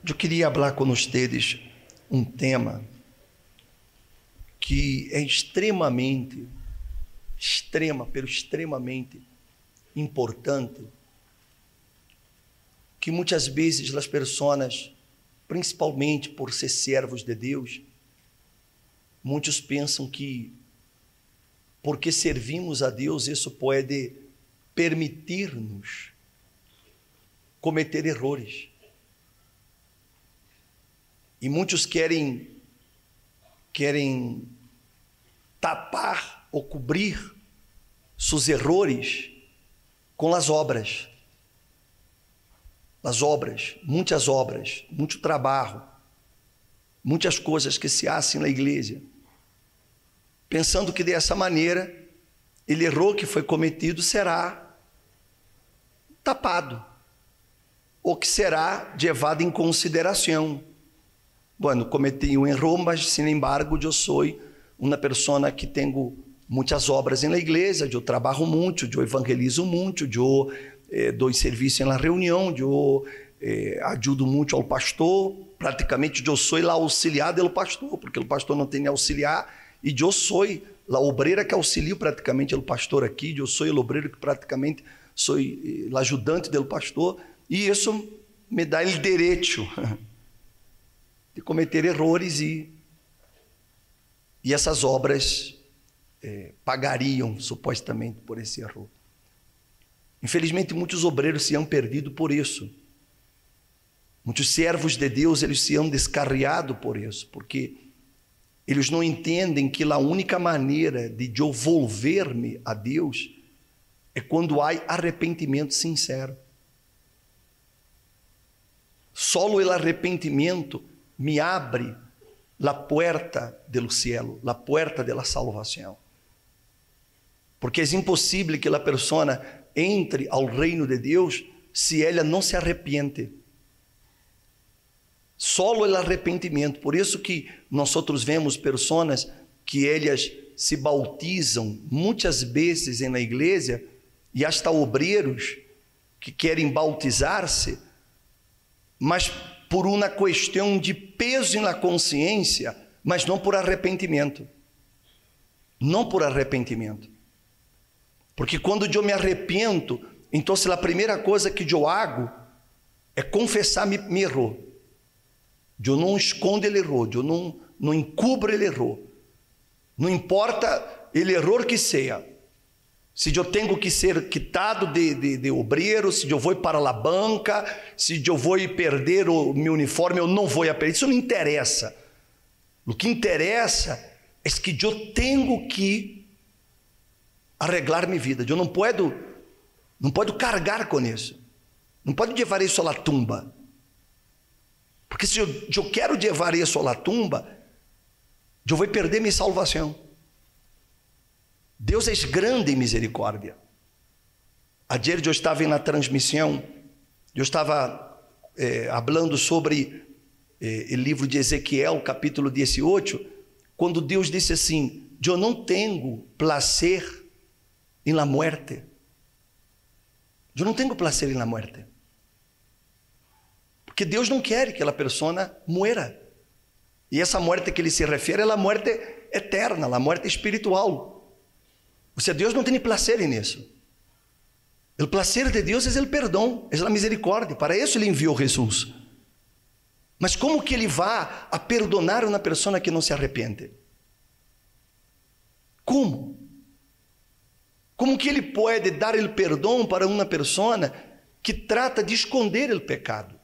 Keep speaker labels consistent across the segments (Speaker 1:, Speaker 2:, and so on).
Speaker 1: Eu queria falar com vocês um tema que é extremamente importante, que muitas vezes as pessoas, principalmente por ser servos de Deus, muitos pensam que porque servimos a Deus, isso pode permitir-nos cometer erros. E muitos querem tapar ou cobrir seus erros com as obras. Muitas obras, muito trabalho, muitas coisas que se fazem na igreja, pensando que dessa maneira, o erro que foi cometido será tapado, ou que será levado em consideração. Bueno, cometi um erro, mas, sin embargo, eu sou uma pessoa que tenho muitas obras na igreja, eu trabalho muito, eu evangelizo muito, eu dou serviço na reunião, eu ajudo muito ao pastor, praticamente eu sou a auxiliar do pastor, porque o pastor não tem auxiliar, e eu sou a obreira que auxilio praticamente o pastor aqui, eu sou o obreiro que praticamente sou o ajudante do pastor, e isso me dá o direito de cometer erros, e essas obras pagariam supostamente por esse erro. Infelizmente, muitos obreiros se han perdido por isso. Muitos servos de Deus, eles se han descarriado por isso, porque eles não entendem que a única maneira de eu volver-me a Deus é quando há arrependimento sincero. Só o arrependimento me abre a porta do cielo, a porta da salvação. Porque é impossível que a pessoa entre ao reino de Deus se ela não se arrepende. Só o arrependimento. Por isso que nós vemos pessoas que elas se bautizam muitas vezes na igreja, e hasta obreiros que querem bautizar-se, mas por uma questão de peso na consciência, mas não por arrependimento. Não por arrependimento. Porque quando eu me arrependo, então a primeira coisa que eu hago é confessar meu erro. Eu não escondo o erro, eu não encubro o erro. Não importa o erro que seja. Se eu tenho que ser quitado de obreiro, se eu vou para a banca, se eu vou perder o meu uniforme, eu não vou perder. Isso não interessa. O que interessa é que eu tenho que arreglar minha vida. Eu não posso carregar com isso. Não posso levar isso à tumba. Porque se eu quero levar isso à tumba, eu vou perder minha salvação. Deus é grande em misericórdia. Ayer eu estava na transmissão, eu estava falando sobre o livro de Ezequiel, capítulo 18, quando Deus disse assim: eu não tenho prazer em la muerte. Eu não tenho prazer em la muerte. Porque Deus não quer que a pessoa muera. E essa morte que ele se refere é a morte eterna, a morte espiritual. Ou seja, Deus não tem prazer nisso. O prazer de Deus é o perdão, é a misericórdia. Para isso ele enviou Jesus. Mas como que ele vai a perdonar uma pessoa que não se arrepende? Como? Como que ele pode dar o perdão para uma pessoa que trata de esconder o pecado?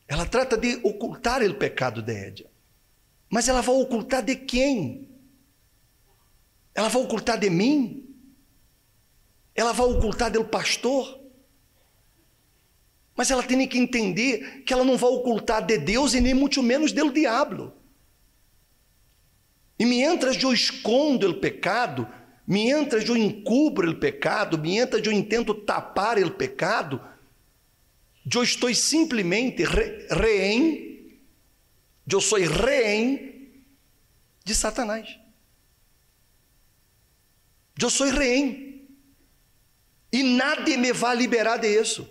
Speaker 1: Ela trata de ocultar o pecado de ela. Mas ela vai ocultar de quem? Ela vai ocultar de mim? Ela vai ocultar do pastor? Mas ela tem que entender que ela não vai ocultar de Deus e nem muito menos do diabo. E mientras eu escondo o pecado, mientras eu encubro o pecado, mientras eu intento tapar o pecado, eu estou simplesmente eu sou rehém de Satanás. Eu sou rehém. E nada me vai liberar disso.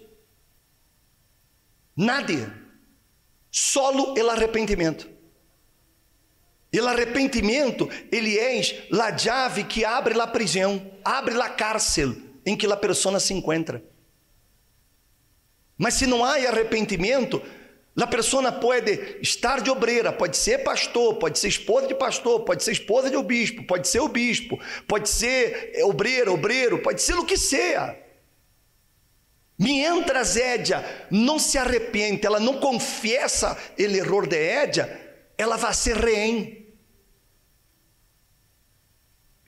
Speaker 1: Nada. Solo el arrependimento. El arrependimento, ele é a chave que abre a prisão, abre a cárcel em que a pessoa se encontra. Mas se não há arrependimento, a pessoa pode estar de obreira, pode ser pastor, pode ser esposa de pastor, pode ser esposa de obispo, pode ser obispo, pode ser obreiro, pode ser o que seja. Mientras ella não se arrepende, ela não confessa o erro de ella, ela vai ser rehém.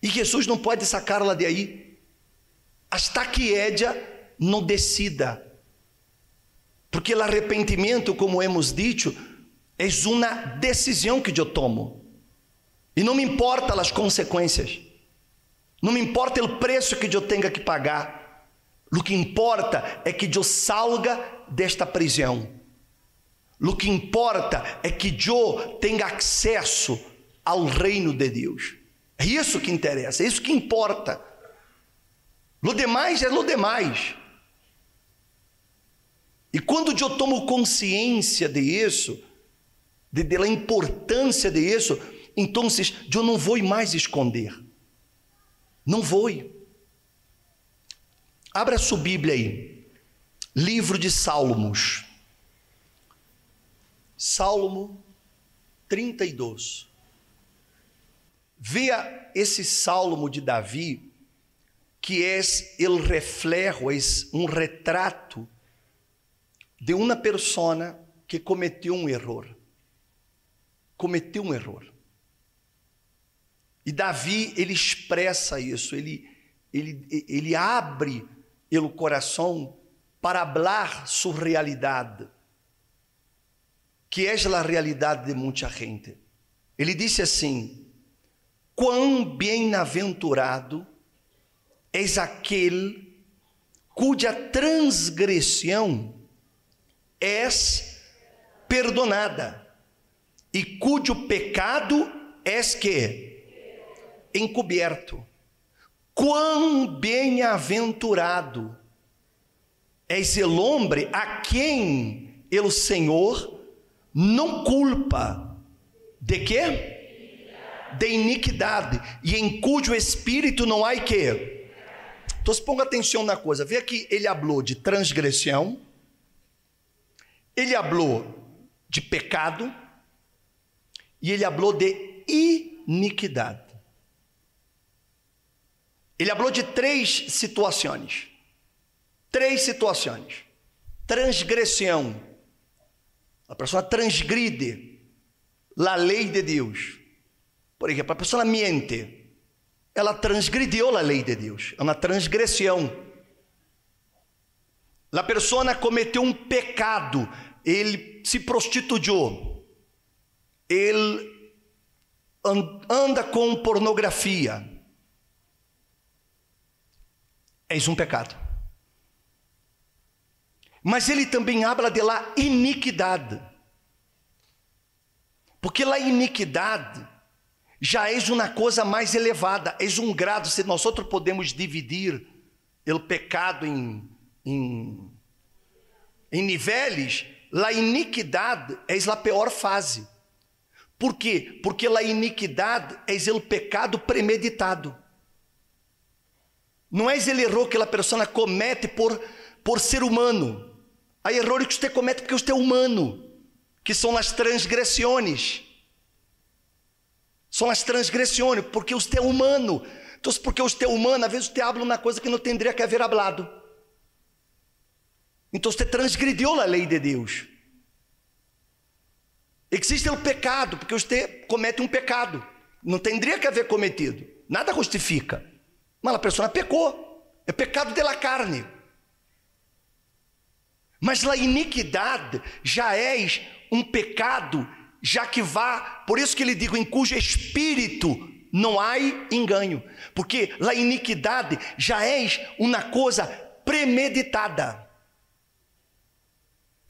Speaker 1: E Jesus não pode sacá-la de aí, hasta que ella não decida. Porque o arrependimento, como hemos dicho, é uma decisão que eu tomo. E não me importa as consequências. Não me importa o preço que eu tenha que pagar. O que importa é que eu salga desta prisão. O que importa é que eu tenha acesso ao reino de Deus. É isso que interessa, é isso que importa. Lo demais é lo demais. E quando eu tomo consciência de isso, da importância de isso, então eu não vou mais esconder. Não vou. Abra sua Bíblia aí. Livro de Salmos. Salmo 32. Veja esse salmo de Davi, que é o reflejo, é um retrato de uma pessoa que cometeu um erro. Cometeu um erro. E Davi, ele expressa isso, ele abre o coração para falar sua realidade, que é a realidade de muita gente. Ele disse assim: quão bem-aventurado és aquele cuja transgressão és perdonada e cujo pecado és que encoberto. Quão bem-aventurado és el hombre a quem o Senhor não culpa de quê? De iniquidade, e em cujo espírito não há que. Então ponga atenção na coisa. Vê que ele falou de transgressão, ele falou de pecado e ele falou de iniquidade. Ele falou de três situações. Transgressão. A pessoa transgride a lei de Deus. Por exemplo, a pessoa miente. Ela transgrediu a lei de Deus. É uma transgressão. A pessoa cometeu um pecado. Ele se prostituiu. Ele anda com pornografia. É um pecado. Mas ele também habla de la iniquidade. Porque la iniquidade já é uma coisa mais elevada, é um grado. Se nós podemos dividir o pecado em níveis, la iniquidade é a pior fase. Por quê? Porque la iniquidade é o pecado premeditado. Não é o erro que a pessoa comete por ser humano. Há erros que você comete porque você é humano, que são as transgressões. São as transgressões, porque você é humano. Então, porque você é humano, às vezes você habla uma coisa que não teria que haver hablado. Então, você transgrediu a lei de Deus. Existe o pecado, porque você comete um pecado. Não teria que haver cometido. Nada justifica. Mas a pessoa pecou. É pecado de la carne. Mas a iniquidade já é um pecado, já que vá, por isso que ele digo, em cujo espírito não há engano, porque a iniquidade já é uma coisa premeditada,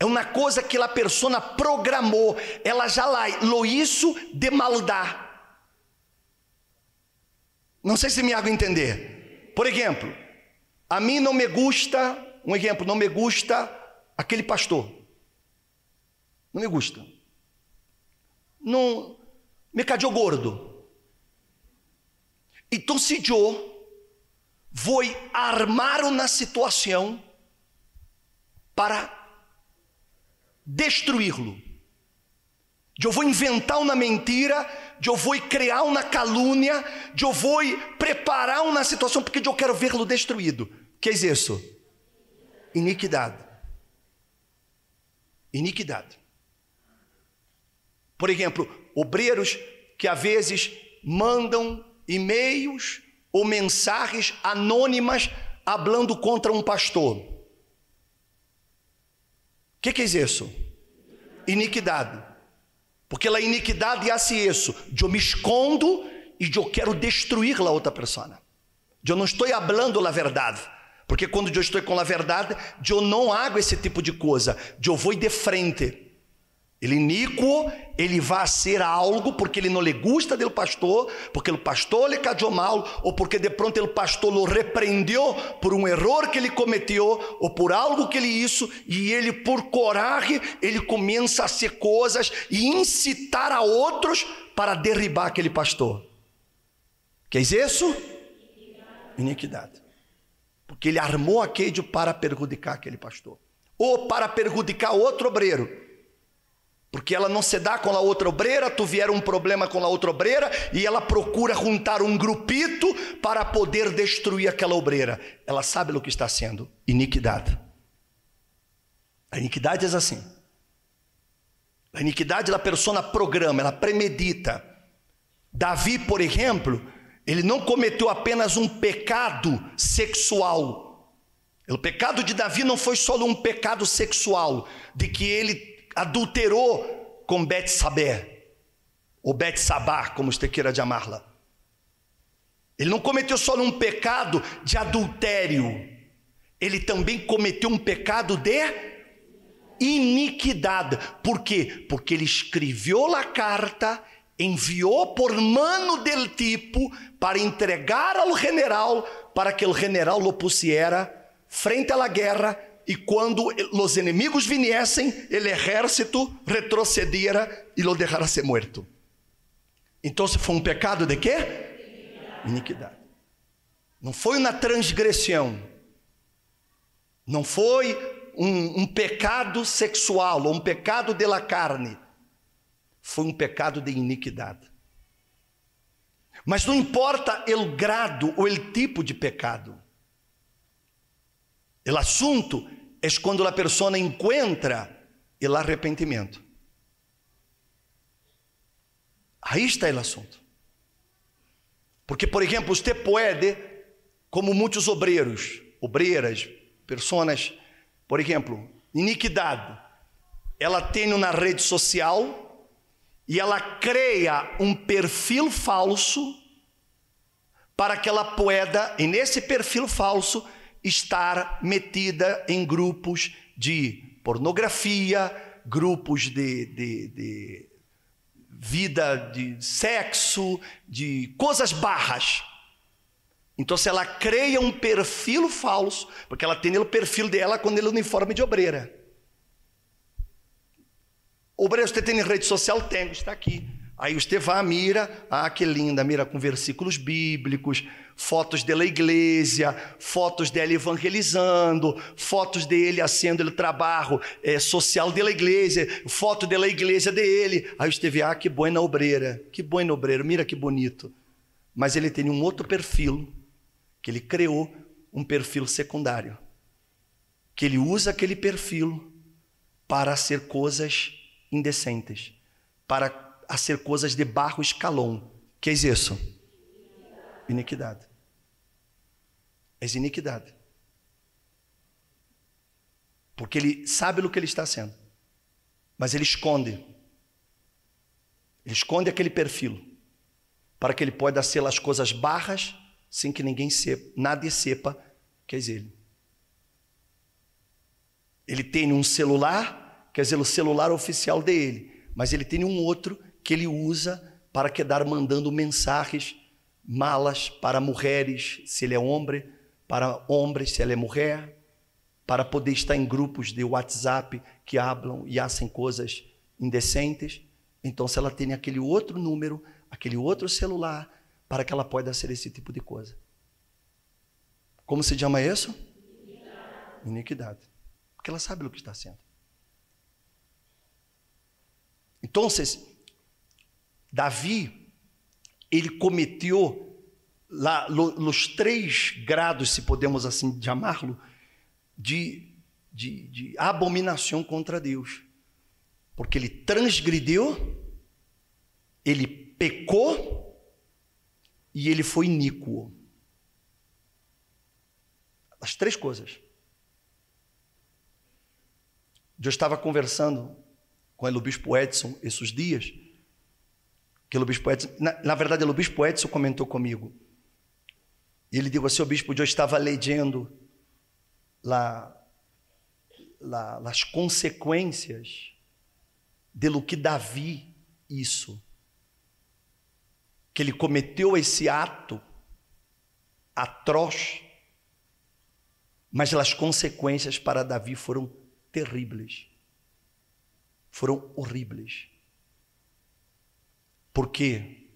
Speaker 1: é uma coisa que a pessoa programou, ela já lo hizo de maldade. Não sei se me hago entender. Por exemplo, a mim não me gusta, não me gusta aquele pastor. Não me gusta. Não me cayó gordo. Então, se eu vou armar uma situação para destruí-lo, eu vou inventar uma mentira, eu vou criar uma calúnia, eu vou preparar uma situação porque eu quero vê-lo destruído. O que é isso? Iniquidade. Iniquidade. Por exemplo, obreiros que às vezes mandam e-mails ou mensagens anônimas falando contra um pastor. O que é isso? Iniquidade. Porque a iniquidade hace isso. Eu me escondo e eu quero destruir a outra pessoa. Eu não estou falando a verdade. Porque quando eu estou com a verdade, eu não hago esse tipo de coisa. Eu vou de frente. Ele iníquo, ele vai ser algo porque ele não lhe gusta do pastor, porque o pastor lhe caiu mal, ou porque de pronto o pastor o repreendeu por um erro que ele cometeu, ou por algo que ele hizo, e ele por coragem, ele começa a fazer coisas e incitar a outros para derribar aquele pastor. Que é isso? Iniquidade. Porque ele armou aquele para perjudicar aquele pastor, ou para perjudicar outro obreiro. Porque ela não se dá com a outra obreira, tu vier um problema com a outra obreira, e ela procura juntar um grupito para poder destruir aquela obreira. Ela sabe o que está sendo? Iniquidade. A iniquidade é assim. A iniquidade, a pessoa programa, ela premedita. Davi, por exemplo, ele não cometeu apenas um pecado sexual. O pecado de Davi não foi só um pecado sexual, de que ele adulterou com Betsabé, ou Betsabá, como você queira chamá-la. Ele não cometeu só um pecado de adultério, ele também cometeu um pecado de iniquidade. Por quê? Porque ele escreveu a carta, enviou por mano del tipo para entregar ao general, para que o general lo pusiera frente à guerra. E quando os inimigos viniessem, o exército retrocediera e lo dejara ser muerto. Então foi um pecado de quê? Iniquidade. Não foi uma transgressão. Não foi um pecado sexual ou um pecado de la carne. Foi um pecado de iniquidade. Mas não importa o grado ou o tipo de pecado. O assunto é quando a pessoa encontra o arrependimento. Aí está o assunto. Porque, por exemplo, você pode, como muitos obreiras, pessoas, por exemplo, iniquidade, ela tem uma rede social e ela cria um perfil falso para que ela pueda, nesse perfil falso, estar metida em grupos de pornografia, grupos de vida de sexo, de coisas barras. Então, se ela cria um perfil falso, porque ela tem o perfil dela com o uniforme de obreira. Obreiro, você tem rede social? Tem, está aqui. Aí você vai, mira, que linda, mira com versículos bíblicos, fotos da igreja, fotos dele evangelizando, fotos dele fazendo o trabalho social da igreja, foto da igreja dele. Aí você vê, que boa obreira, mira que bonito. Mas ele tem um outro perfil, que ele criou um perfil secundário, que ele usa aquele perfil para ser coisas indecentes, para fazer coisas de baixo escalão. Que é isso? Iniquidade. É iniquidade. Porque ele sabe o que ele está sendo, mas ele esconde. Ele esconde aquele perfil para que ele possa ser as coisas barras sem que ninguém sepa, nadie sepa que é ele. Ele tem um celular, quer dizer, o celular oficial dele, mas ele tem um outro que ele usa para quedar mandando mensagens malas para mulheres, se ele é homem, para homens, se ela é mulher, para poder estar em grupos de WhatsApp que hablam e fazem coisas indecentes, então se ela tem aquele outro número, aquele outro celular, para que ela possa ser esse tipo de coisa. Como se chama isso? Iniquidade. Porque ela sabe o que está sendo. Então, Davi, ele cometeu lá os 3 grados, se podemos assim chamá-lo, de abominação contra Deus. Porque ele transgrediu, ele pecou e ele foi iníquo. As 3 coisas. Eu estava conversando com o Bispo Edson esses dias, que o Bispo Edson, na verdade o Bispo Edson comentou comigo, e ele disse assim: o Bispo, eu estava lendo lá as consequências de lo que Davi isso, que ele cometeu esse ato atroz, mas as consequências para Davi foram terríveis, foram horríveis. Porque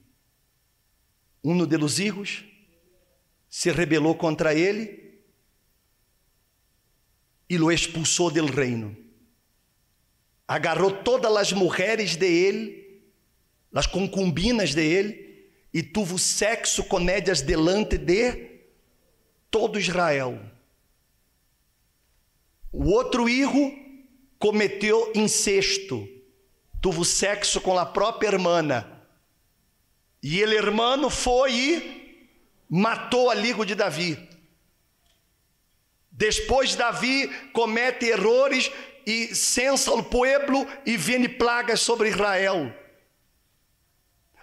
Speaker 1: um dos filhos se rebelou contra ele e o expulsou del reino. Agarrou todas as mulheres de ele, as concubinas de ele, e tuvo sexo com ellas delante de todo Israel. O outro filho cometeu incesto, tuvo sexo com a própria irmã, e ele irmão foi e matou a ligo de Davi. Depois Davi comete errores e censa o povo e vem plagas sobre Israel.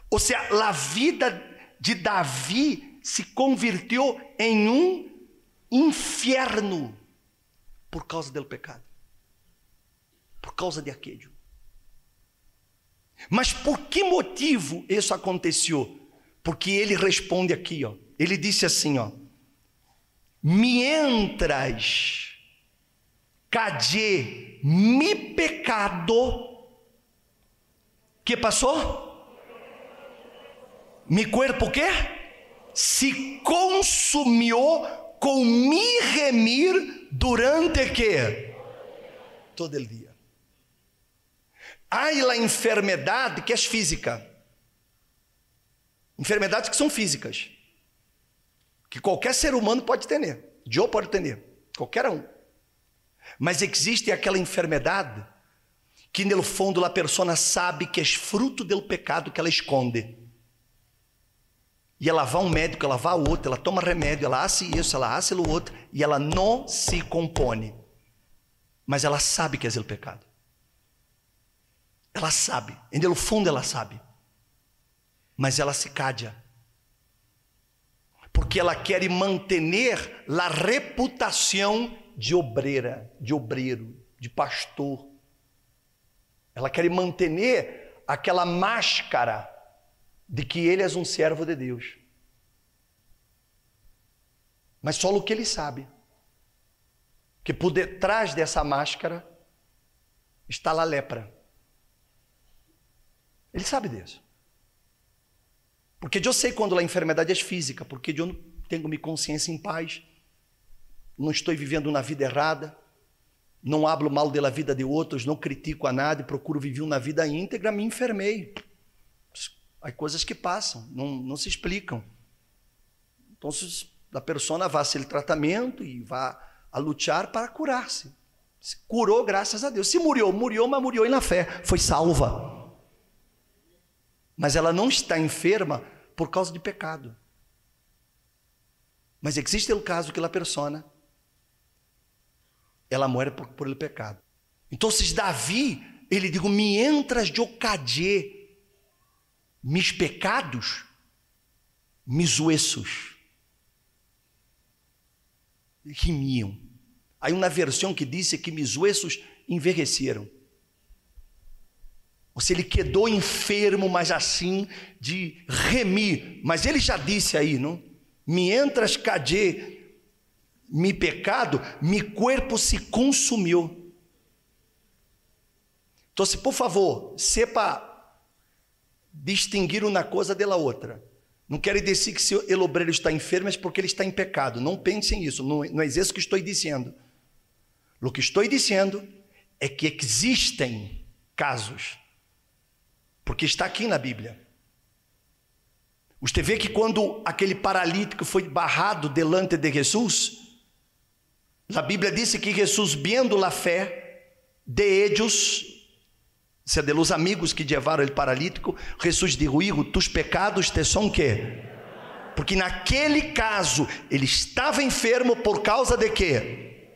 Speaker 1: Ou seja, a vida de Davi se converteu em um inferno por causa do pecado, por causa de aquilo. Mas por que motivo isso aconteceu? Porque ele responde aqui, ó. Ele disse assim, ó: mientras cade mi pecado, que passou? Mi cuerpo quê? Se consumiu com mi gemir durante quê? Todo o dia. Há a enfermidade que é física. Enfermidades que são físicas. Que qualquer ser humano pode ter. Eu pode ter. Qualquer um. Mas existe aquela enfermidade que no fundo a pessoa sabe que é fruto do pecado que ela esconde. E ela vai a um médico, ela vai a outro, ela toma remédio, ela hace isso, ela hace o outro, e ela não se compõe. Mas ela sabe que é o pecado. Ela sabe, no fundo ela sabe. Mas ela se cadia. Porque ela quer manter a reputação de obreira, de obreiro, de pastor. Ela quer manter aquela máscara de que ele é um servo de Deus. Mas só o que ele sabe, que por detrás dessa máscara está a lepra. Ele sabe disso. Porque eu sei quando a enfermidade é física, porque eu não tenho minha consciência em paz, não estou vivendo uma vida errada, não hablo mal da vida de outros, não critico a nada, procuro viver uma vida íntegra, me enfermei. Há coisas que passam, não se explicam. Então, a pessoa vai fazer o tratamento e vai a lutar para curar-se. Se curou, graças a Deus. Se murió, mas murió na fé, foi salva. Mas ela não está enferma por causa de pecado. Mas existe o caso que a pessoa, ela morre por el pecado. Então, Davi, ele digo, mientras yo callé mis pecados, mis huesos gimiam. Há uma versão que diz que mis huesos envelheceram. Ou seja, ele quedou enfermo, mas assim, de remir. Mas ele já disse aí, não? Mientras callé mi pecado, mi cuerpo se consumiu. Então, se por favor, sepa distinguir uma coisa da outra. Não quero dizer que se o obreiro está enfermo é porque ele está em pecado. Não pensem isso, não é isso que estou dizendo. O que estou dizendo é que existem casos, porque está aqui na Bíblia. Você vê que quando aquele paralítico foi barrado delante de Jesus, a Bíblia diz que Jesus, vendo a fé de ellos, ou seja, de los amigos que levaram o paralítico, Jesus disse: hijo, tus pecados te são quê? Porque naquele caso ele estava enfermo por causa de quê?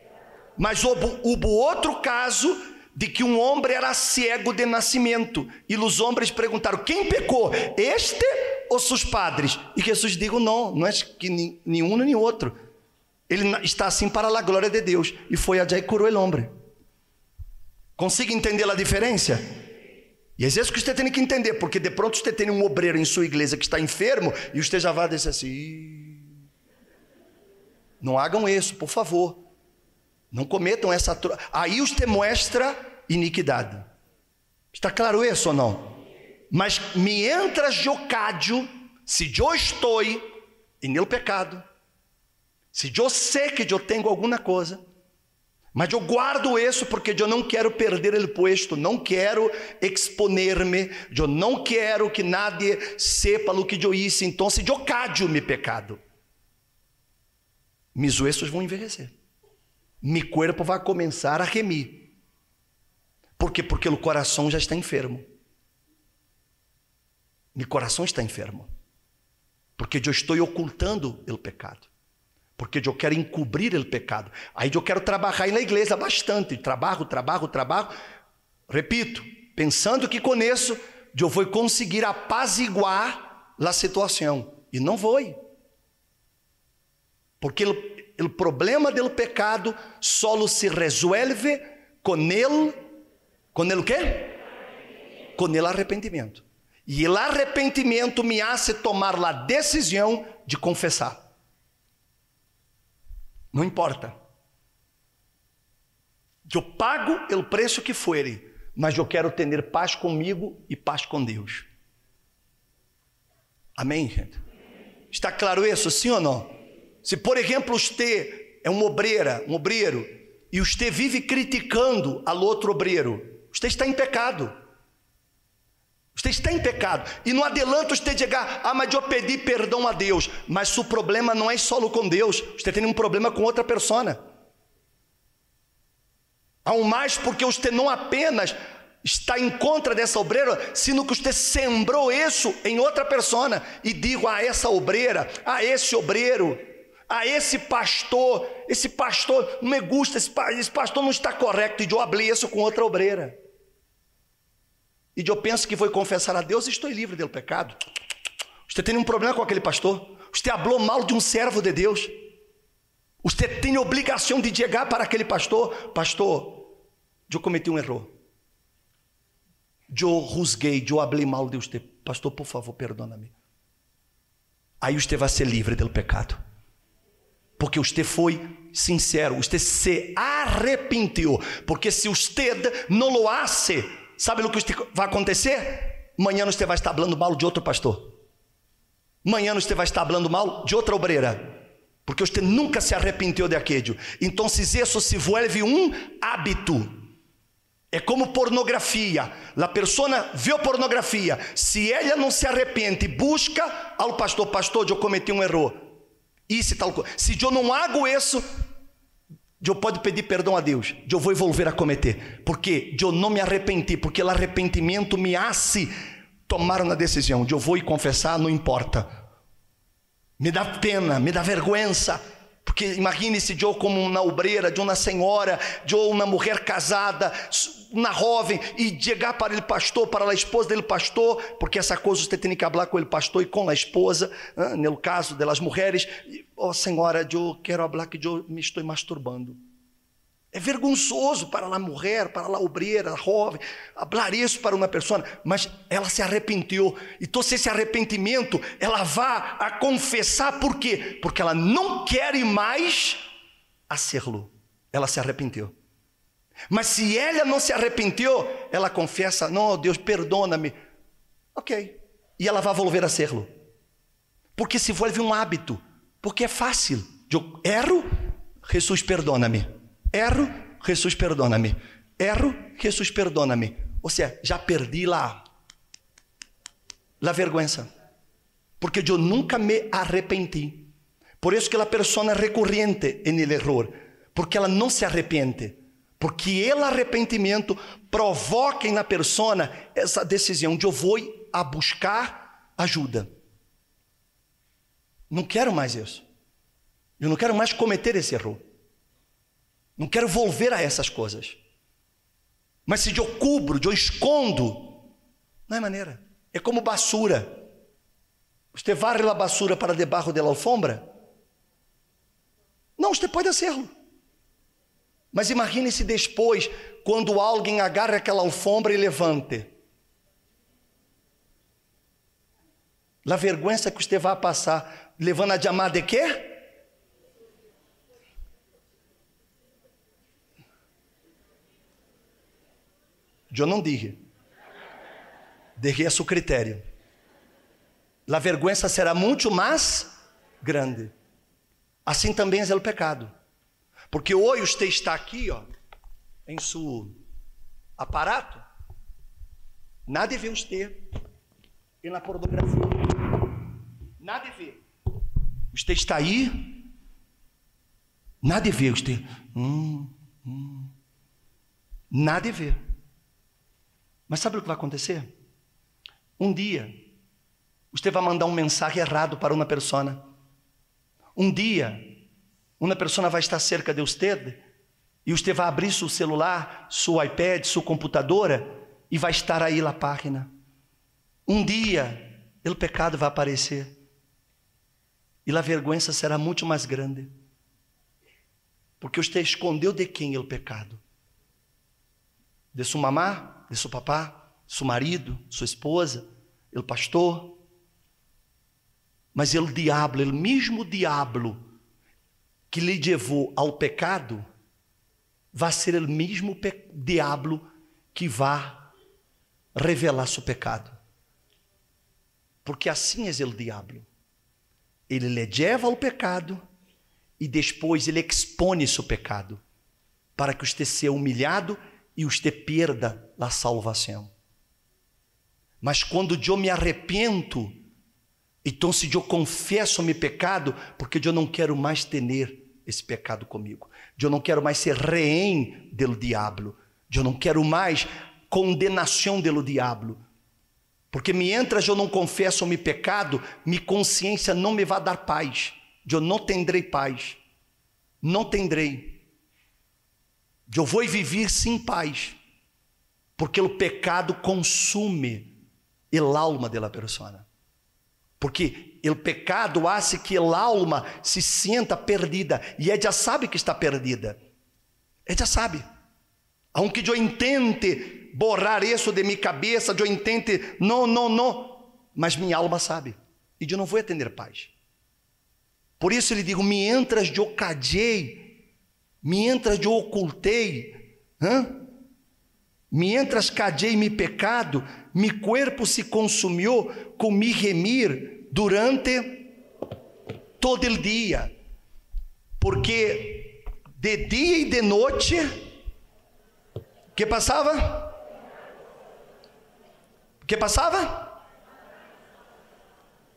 Speaker 1: Mas houve outro caso de que um homem era cego de nascimento, e os homens perguntaram: quem pecou, este ou seus padres? E Jesus disse: não é que nenhum nem outro, ele está assim para a glória de Deus, e foi allá e curou o homem. Consiga entender a diferença? E é isso que você tem que entender, porque de pronto você tem um obreiro em sua igreja que está enfermo, e você já vai dizer assim: não hagam isso, por favor. Não cometam essa... Aí você mostra iniquidade. Está claro isso ou não? Mas mientras eu callo, se eu estou no pecado, se eu sei que eu tenho alguma coisa, mas eu guardo isso porque eu não quero perder o posto, não quero exponer-me, eu não quero que nadie sepa o que eu hice, então eu callo meu pecado. Meus huesos vão envelhecer. Meu corpo vai começar a gemir. Por quê? Porque o coração já está enfermo. Meu coração está enfermo. Porque eu estou ocultando o pecado. Porque eu quero encobrir o pecado. Aí eu quero trabalhar na igreja bastante. Trabalho. Repito, pensando que com isso eu vou conseguir apaziguar a situação. E não vou. Porque o problema do pecado só se resolve com o quê? Com o arrependimento. E o arrependimento me hace tomar a decisão de confessar. Não importa. Eu pago o preço que for, mas eu quero ter paz comigo e paz com Deus. Amém, gente? Está claro isso, sim ou não? Se, por exemplo, você é um obreiro, e você vive criticando ao outro obreiro, você está em pecado. Você está em pecado. E não adianta você chegar: mas eu pedi perdão a Deus. Mas o problema não é só com Deus, você tem um problema com outra pessoa. Ao mais porque você não apenas está em contra dessa obreira, sino que você sembrou isso em outra pessoa. E digo a essa obreira, a esse obreiro, a esse pastor não me gusta, esse pastor não está correto, e eu falei isso com outra obreira. E eu penso que vou confessar a Deus e estou livre do pecado. Você tem um problema com aquele pastor? Você falou mal de um servo de Deus? Você tem obrigação de chegar para aquele pastor: pastor, eu cometi um erro. Eu rusguei, eu falei mal de você. Pastor, por favor, perdona-me. Aí você vai ser livre do pecado. Porque você foi sincero, você se arrependeu. Porque se você não lo hace, sabe o que vai acontecer? Amanhã você vai estar falando mal de outro pastor. Amanhã você vai estar falando mal de outra obreira. Porque você nunca se arrependeu de aquello. Então, isso se vuelve um hábito. É como pornografia. A pessoa vê pornografia. Se ela não se arrepende, busca ao pastor: pastor, eu cometi um erro. Isso e tal coisa. Se eu não hago isso, eu posso pedir perdão a Deus. Eu vou volver a cometer. Porque eu não me arrependi. Porque o arrependimento me hace tomar uma decisão. Eu vou confessar, não importa. Me dá pena, me dá vergonha. Porque imagine-se eu como uma obreira, de uma senhora, de uma mulher casada, uma jovem, e chegar para o pastor, para a esposa dele pastor, porque essa coisa você tem que falar com ele pastor e com a esposa, no caso das mulheres: senhora, eu quero falar que eu me estou masturbando. É vergonhoso para a mulher, para a obreira, a jovem, falar isso para uma pessoa, mas ela se arrependeu. Então, esse arrependimento, ela vai a confessar. Por quê? Porque ela não quer mais hacerlo. Ela se arrependeu. Mas se ela não se arrependeu, ela confessa: não, Deus, perdona-me. Ok. E ela vai volver a serlo. Porque se vuelve um hábito. Porque é fácil. Eu erro, Jesus perdona-me. Erro, Jesus perdona-me. Erro, Jesus perdona-me. Ou seja, já perdi a vergonha. Porque eu nunca me arrependi. Por isso que a pessoa é recorrente no erro. Porque ela não se arrepende. Porque o arrependimento provoca na pessoa essa decisão de eu vou a buscar ajuda. Não quero mais isso. Eu não quero mais cometer esse erro. Não quero volver a essas coisas. Mas se eu cubro, eu escondo, não é maneira. É como basura. Você varre a basura para debaixo da alfombra? Não, você pode fazê-lo. Mas imagine-se depois, quando alguém agarra aquela alfombra e levante. A vergonha que você vai passar, levando a chamar de quê? Eu não dije. Deixei a seu critério. A vergonha será muito mais grande. Assim também é o pecado. Porque hoje você está aqui, em seu aparato, nada vê você na pornografia. Nada vê. Você está aí, nada vê você. Nada vê. Mas sabe o que vai acontecer? Um dia, você vai mandar um mensagem errado para uma pessoa. Um dia, uma pessoa vai estar cerca de você e você vai abrir seu celular, seu iPad, sua computadora e vai estar aí a página. Um dia, o pecado vai aparecer e a vergonha será muito mais grande, porque você escondeu de quem é o pecado? De sua mamá, de seu papá, seu marido, sua esposa, o pastor. Mas o diabo, o mesmo diabo que lhe levou ao pecado, vai ser o mesmo diabo que vai revelar seu pecado. Porque assim é o diabo. Ele lhe leva ao pecado e depois ele expõe seu pecado para que você seja humilhado e você perda a salvação. Mas quando eu me arrependo, então se eu confesso meu pecado, porque eu não quero mais ter esse pecado comigo. Eu não quero mais ser rehém do diabo. Eu não quero mais condenação do diabo. Porque mientras eu não confesso meu pecado, minha consciência não me vai dar paz. Eu não tendrei paz. Não tendrei. Eu vou viver sem paz. Porque o pecado consume a alma da pessoa. Porque o pecado hace que a alma se sinta perdida. E ela já sabe que está perdida. Ela já sabe. Aunque eu intente borrar isso de minha cabeça, eu intente, não. Mas minha alma sabe. E eu não vou atender paz. Por isso ele digo, mientras eu callei, mientras eu ocultei, mientras callei meu pecado, meu corpo se consumiu com me gemir durante todo o dia. Porque de dia e de noite, que passava? Que passava?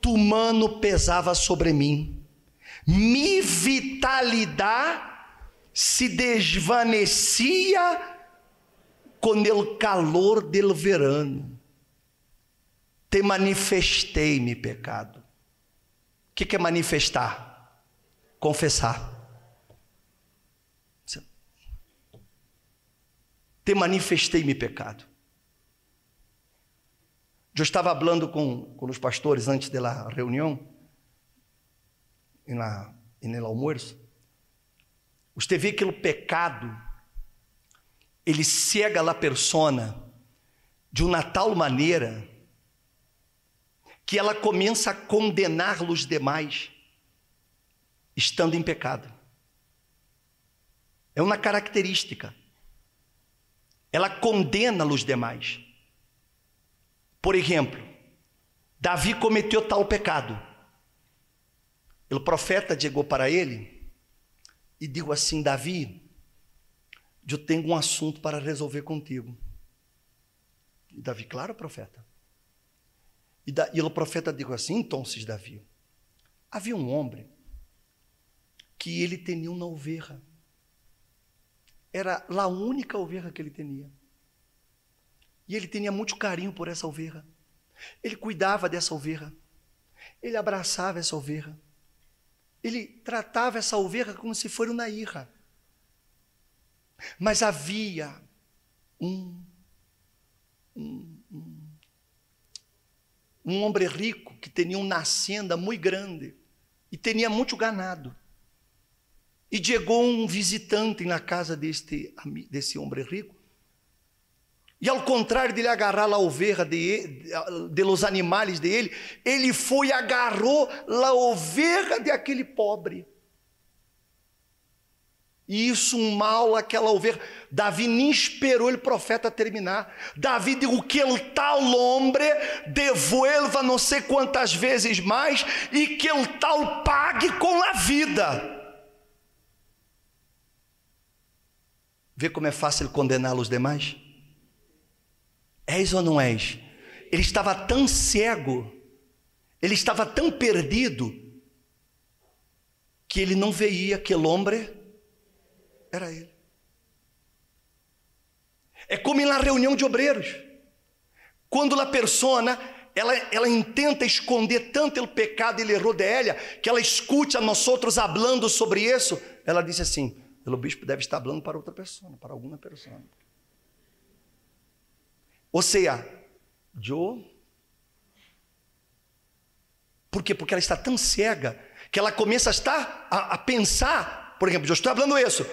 Speaker 1: Tu mano pesava sobre mim. Mi vitalidade se desvanecia com o calor do verano. Te manifestei meu pecado. O que é manifestar? Confessar. Te manifestei meu pecado. Eu estava falando com os pastores antes da reunião, no almoço. Você vê que o pecado, ele cega a persona de uma tal maneira que ela começa a condenar os demais, estando em pecado. É uma característica. ela condena os demais. Por exemplo, Davi cometeu tal pecado. O profeta chegou para ele e disse assim: Davi, eu tenho um assunto para resolver contigo. E Davi, claro, profeta. E o profeta disse assim: então, Davi, havia um homem que ele tinha uma ovelha. Era a única ovelha que ele tinha. E ele tinha muito carinho por essa ovelha. Ele cuidava dessa ovelha. Ele abraçava essa ovelha. Ele tratava essa ovelha como se fosse uma irra. Mas havia um homem rico que tinha uma hacienda muito grande e tinha muito ganado. E chegou um visitante na casa desse homem rico, e ao contrário de ele agarrar a ovelha de los animais dele, ele foi e agarrou a ovelha de aquele pobre. E isso mal aquela ovelha. Davi nem esperou o profeta terminar. Davi disse que o tal homem devolva não sei quantas vezes mais e que o tal pague com a vida. Vê como é fácil condenar os demais? És ou não és? Ele estava tão cego, ele estava tão perdido, que ele não veia que o homem era ele. É como na reunião de obreiros, quando a persona ela intenta esconder tanto o pecado e o erro dela, que ela escute a nós outros falando sobre isso, ela disse assim: o bispo deve estar falando para outra pessoa, para alguma pessoa. Ou seja, por quê? Porque ela está tão cega que ela começa a pensar, por exemplo, eu estou falando isso,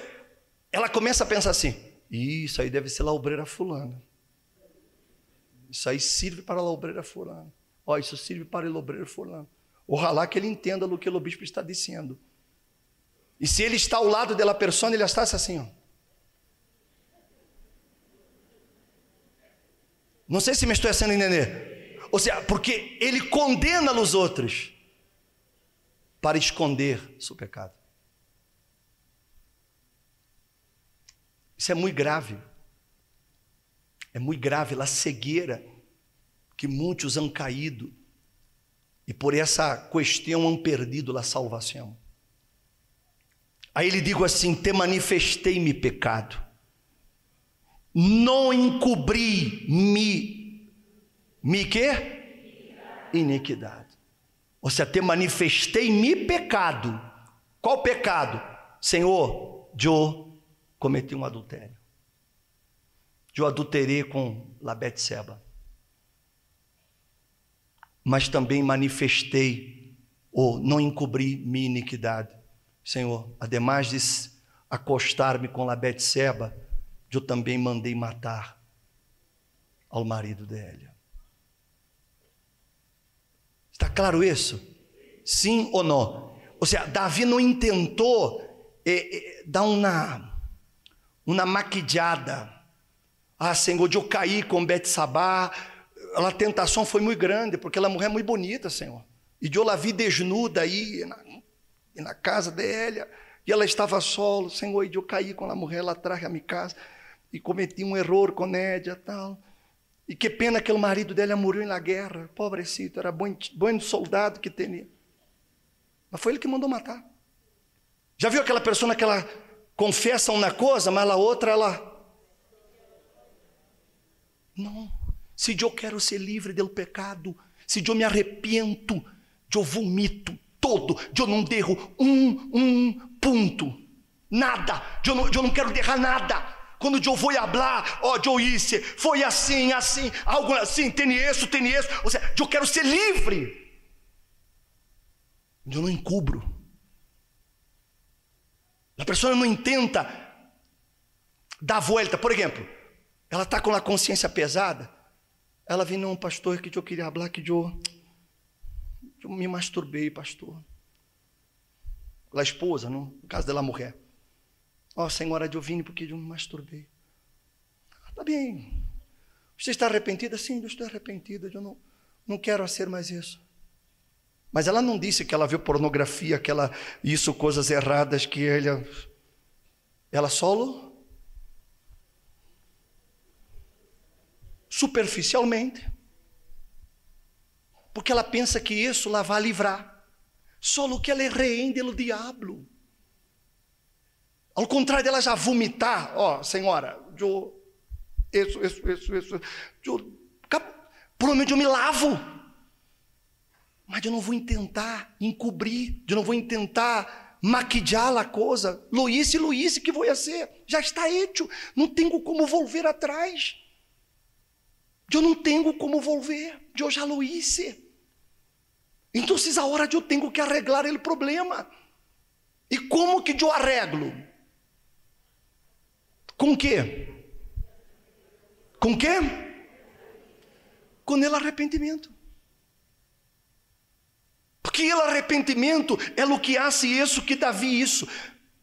Speaker 1: ela começa a pensar assim: isso aí deve ser a obreira fulana, isso aí serve para a obreira fulana, isso serve para o obreiro fulano. Ojalá que ele entenda o que o bispo está dizendo. E se ele está ao lado da pessoa, ele está assim, ó. Não sei se me estou fazendo entender. Ou seja, porque ele condena os outros para esconder seu pecado. Isso é muito grave. É muito grave a cegueira que muitos han caído e por essa questão han perdido a salvação. Aí ele diz assim: te manifestei-me pecado, não encobri quê? Iniquidade. Ou seja, te manifestei-me pecado. Qual pecado? Senhor, eu cometi um adultério. Eu adulterei com a Betseba. Mas também manifestei, ou não encobri minha iniquidade. Senhor, ademais de acostar-me com a Betseba, eu também mandei matar ao marido dela. Está claro isso? Sim ou não? Ou seja, Davi não intentou dar uma maquilhada. Senhor, eu caí com Betsabá. A tentação foi muito grande, porque ela mulher é muito bonita, Senhor. E eu a vi desnuda aí na casa dela, e ela estava solo, Senhor, e eu caí com a mulher lá atrás da minha casa, e cometi um erro com ela, tal. E que pena que o marido dela morreu na guerra, pobrecito, era bom soldado que tinha. Mas foi ele que mandou matar. Já viu aquela pessoa que ela confessa uma coisa, mas a outra ela... Não, se eu quero ser livre do pecado, se eu me arrependo, eu vomito todo, eu não derro um ponto, nada, eu não quero derrar nada. Quando eu vou falar, eu disse, foi assim, algo assim, tem isso, ou seja, eu quero ser livre, eu não encubro. A pessoa não intenta dar volta. Por exemplo, ela está com a consciência pesada, ela vem num pastor que eu queria falar, que eu me masturbei, pastor. A esposa, no caso dela mulher. Senhora, eu vim porque eu me masturbei. Está bem. Você está arrependida? Sim, eu estou arrependida. Eu não quero ser mais isso. Mas ela não disse que ela viu pornografia, que ela isso, coisas erradas, que ela só superficialmente, porque ela pensa que isso la vai livrar, só que ela é rehém do diabo. Ao contrário dela já vomitar, senhora, provavelmente eu me lavo, mas eu não vou tentar encobrir, eu não vou tentar maquillar a coisa. Luís, que vou ser? Já está hecho, não tenho como volver atrás. Eu não tenho como volver, eu já lo hice. Então, agora eu tenho que arreglar o problema. E como que eu arreglo? Com quê? Com quê? Com o arrependimento. Porque o arrependimento é o que hace isso que Davi isso.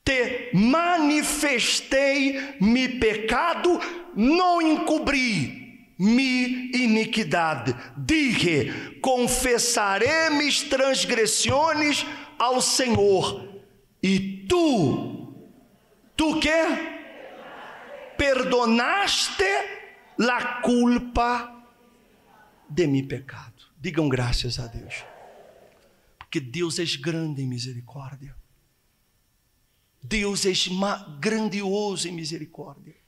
Speaker 1: Te manifestei mi pecado, não encobri mi iniquidade. Dije, confessarei mis transgressões ao Senhor. E tu quê? Perdonaste la culpa de mi pecado. Digam graças a Deus. Porque Deus é grande em misericórdia. Deus é grandioso em misericórdia.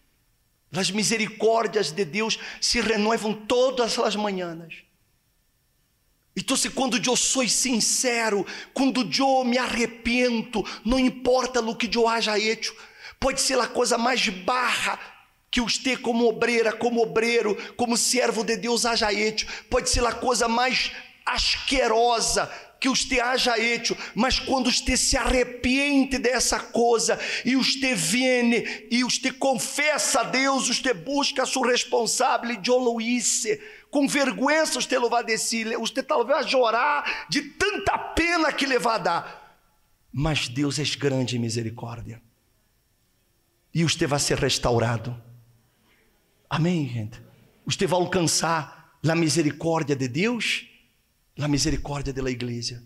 Speaker 1: As misericórdias de Deus se renovam todas as manhãs. Então, quando eu sou sincero, quando eu me arrependo, não importa o que eu haja hecho, pode ser a coisa mais barra que você como obreira, como obreiro, como servo de Deus haja hecho, pode ser a coisa mais asquerosa que você haja hecho, mas quando você se arrepende dessa coisa, e você vem, e você confessa a Deus, você busca a sua responsável, e eu lo hice, com vergonha você lo vai dizer, você talvez vai chorar, de tanta pena que lhe vai dar, mas Deus é grande em misericórdia, e você vai ser restaurado, amém, gente? Você vai alcançar a misericórdia de Deus, a misericórdia da igreja.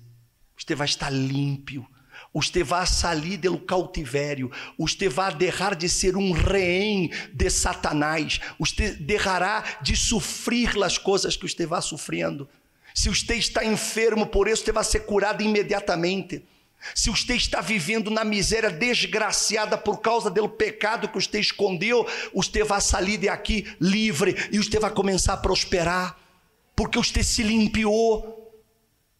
Speaker 1: Você vai estar limpo, você vai sair do cautivério, você vai deixar de ser um rehém de Satanás, você deixará de sofrer as coisas que você vai sofrendo. Se você está enfermo por isso, você vai ser curado imediatamente. Se você está vivendo na miséria desgraciada por causa do pecado que você escondeu, você vai sair de aqui livre e você vai começar a prosperar, porque você se limpiou.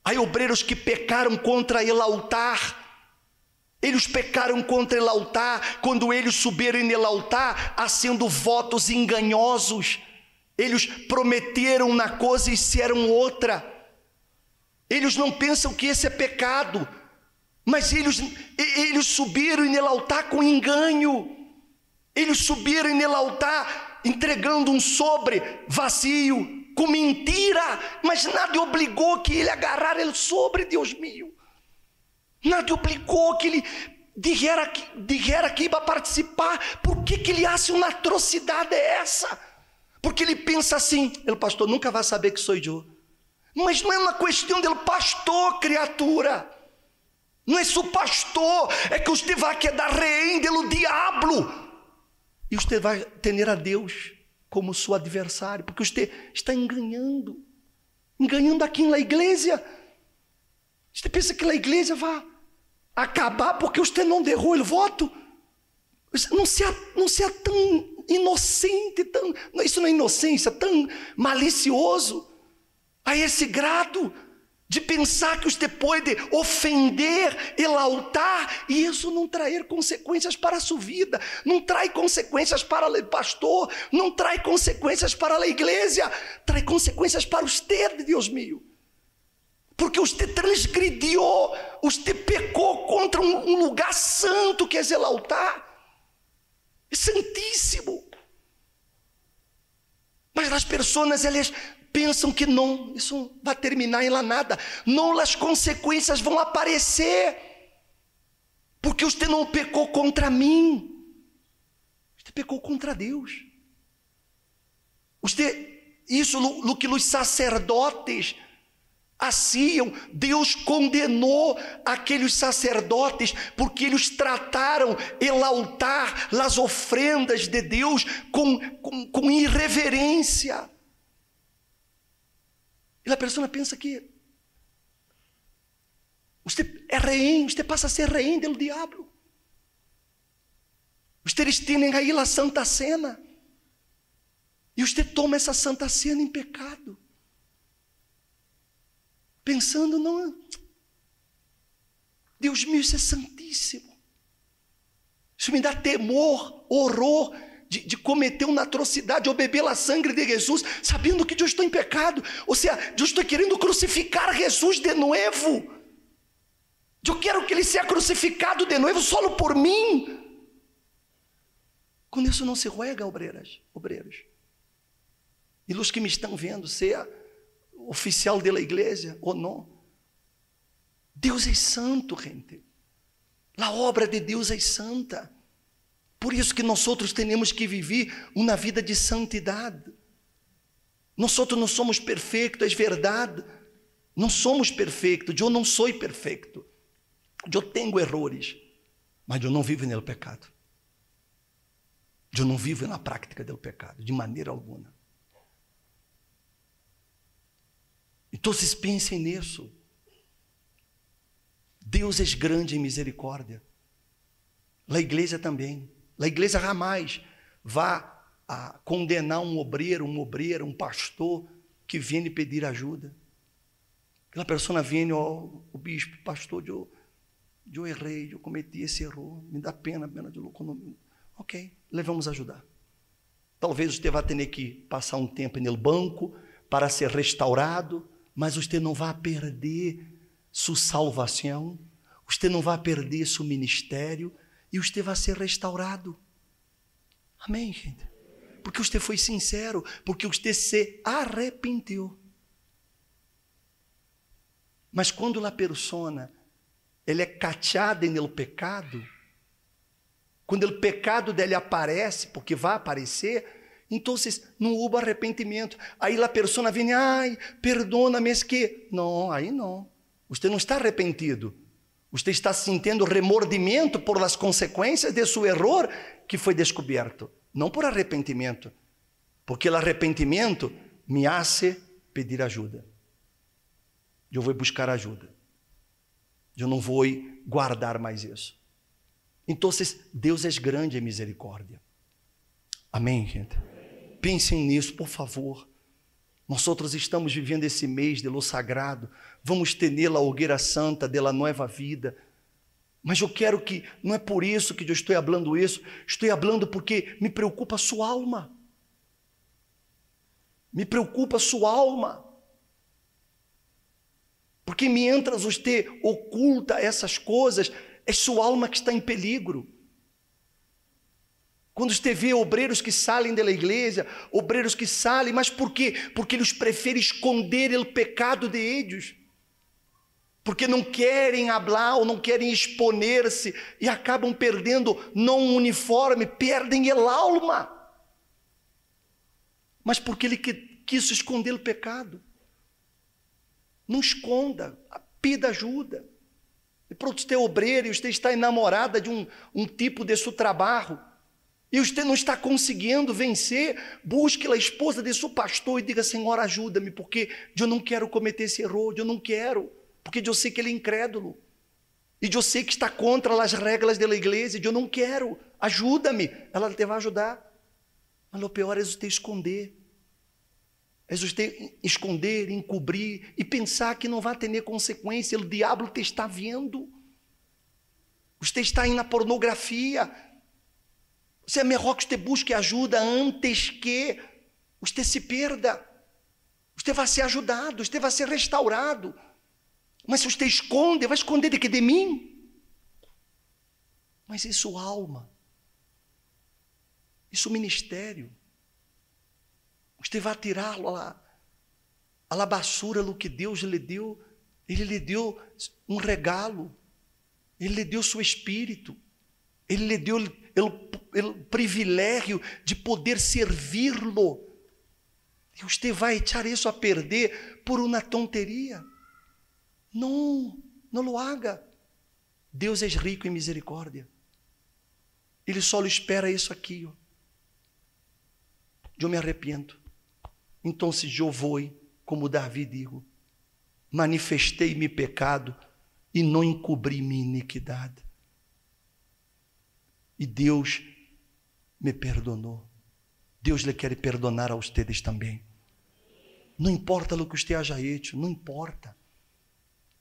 Speaker 1: Há obreiros que pecaram contra o altar. Eles pecaram contra o altar, quando eles subiram no altar, fazendo votos enganosos. Eles prometeram uma coisa e fizeram outra. Eles não pensam que esse é pecado, mas eles subiram no altar com engano. Eles subiram no altar entregando um sobre vazio, com mentira, mas nada obrigou que ele agarrar ele sobre, Deus meu. Nada obrigou que ele dijera que ia participar. Por que ele faz uma atrocidade essa? Porque ele pensa assim, o pastor nunca vai saber que sou eu. Mas não é uma questão do pastor, criatura. Não é só pastor, é que você vai quedar rehém do diabo. E você vai ter a Deus como seu adversário, porque você está enganando aqui na igreja. Você pensa que a igreja vai acabar porque você não derrou o voto? Não seja tão inocente, isso não é inocência, tão malicioso, a esse grado, de pensar que você pode ofender o altar e isso não trazer consequências para a sua vida, não traz consequências para o pastor, não traz consequências para a igreja, traz consequências para você, Deus meu, porque você transgrediu, você pecou contra um lugar santo que é o altar, é santíssimo. Mas as pessoas, elas pensam que não, isso vai terminar em lá nada. Não, as consequências vão aparecer. Porque você não pecou contra mim. Você pecou contra Deus. Isso o que os sacerdotes hacían, Deus condenou aqueles sacerdotes porque eles trataram o altar, as ofrendas de Deus com irreverência. E a pessoa pensa que você é rehém, você passa a ser rehém do diabo. Vocês têm aí a Santa Cena e você toma essa Santa Cena em pecado, pensando, não, Deus meu, isso é santíssimo. Isso me dá temor, horror de cometer uma atrocidade ou beber a sangue de Jesus, sabendo que eu estou em pecado. Ou seja, eu estou querendo crucificar Jesus de novo. Eu quero que ele seja crucificado de novo só por mim. Com isso não se juega, obreiros. E os que me estão vendo, seja oficial da igreja ou não, Deus é santo, gente. A obra de Deus é santa. Por isso que nós outros temos que viver uma vida de santidade. Nós outros não somos perfeitos, é verdade. Não somos perfeitos, eu não sou perfeito. Eu tenho erros, mas eu não vivo no pecado. Eu não vivo na prática do pecado, de maneira alguma. Então, pensem nisso. Deus é grande em misericórdia. A igreja também. A igreja jamais vai a condenar um obreiro, um pastor que vem pedir ajuda. Aquela pessoa vem, o bispo, pastor, eu errei, eu cometi esse erro, me dá pena de louco. Ok, vamos ajudar. Talvez você vá ter que passar um tempo no banco para ser restaurado, mas você não vai perder sua salvação, você não vai perder seu ministério e você vai ser restaurado. Amém, gente? Porque você foi sincero, porque você se arrependeu. Mas quando a pessoa ele é cachada no pecado, quando o pecado dele aparece, porque vai aparecer, então não houve arrependimento. Aí a pessoa vem, ai, perdona-me, que... Não, aí não. Você não está arrependido. Você está sentindo remordimento por as consequências de seu erro que foi descoberto. Não por arrependimento. Porque o arrependimento me hace pedir ajuda. Eu vou buscar ajuda. Eu não vou guardar mais isso. Então, Deus é grande em misericórdia. Amém, gente? Pensem nisso, por favor. Nós outros estamos vivendo esse mês de lo sagrado. Vamos ter nela a hogueira santa da nova vida. Mas eu quero que, não é por isso que eu estou falando isso. Estou falando porque me preocupa a sua alma. Me preocupa a sua alma. Porque mientras você oculta essas coisas, é sua alma que está em perigo. Quando você vê obreiros que saem da igreja, obreiros que saem, mas por quê? Porque eles preferem esconder o pecado de eles. Porque não querem falar ou não querem exponer-se e acabam perdendo não um uniforme, perdem a alma. Mas porque ele quis esconder o pecado. Não esconda, pida ajuda. E para você ter obreiro, você está enamorada de um tipo de seu trabalho, e você não está conseguindo vencer, busque a esposa de seu pastor e diga, Senhor, ajuda-me, porque eu não quero cometer esse erro, eu não quero, porque eu sei que ele é incrédulo, e eu sei que está contra as regras da igreja, eu não quero, ajuda-me, ela te vai ajudar. Mas o pior é você esconder. É você esconder, encobrir e pensar que não vai ter consequência. O diabo te está vendo. Você está indo na pornografia. Você é melhor que você busque ajuda antes que você se perda. Você vai ser ajudado, você vai ser restaurado. Mas se você esconde, vai esconder de que? De mim? Mas isso alma. Isso ministério. Você vai tirá-lo a la basura, o que Deus lhe deu. Ele lhe deu um regalo. Ele lhe deu seu espírito. Ele lhe deu o privilégio de poder servi-lo. E você vai echar isso a perder por uma tonteria. Não, não lo haga. Deus é rico em misericórdia. Ele só espera isso aqui. Ó. Eu me arrependo. Então, se eu vou, como Davi digo, manifestei meu pecado e não encobri minha iniquidade. E Deus me perdonou. Deus lhe quer perdonar a vocês também. Não importa o que você haja hecho, não importa.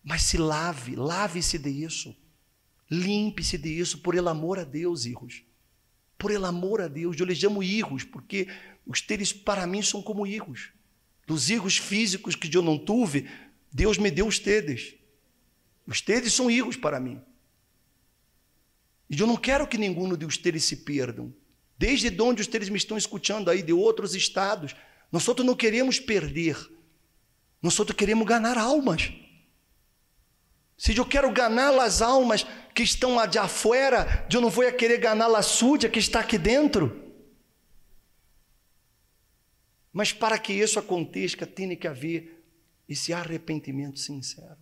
Speaker 1: Mas se lave-se de isso. Limpe-se de isso, por el amor a Deus, hijos. Por el amor a Deus. Eu lhes chamo hijos, porque vocês para mim são como hijos. Dos hijos físicos que eu não tive, Deus me deu vocês. Vocês são hijos para mim. E eu não quero que nenhum de vocês se perdam. Desde onde vocês me estão escutando aí, de outros estados, nós não queremos perder. Nós queremos ganhar almas. Se eu quero ganhar as almas que estão lá de afuera, eu não vou querer ganhar a suja que está aqui dentro. Mas para que isso aconteça, tem que haver esse arrependimento sincero.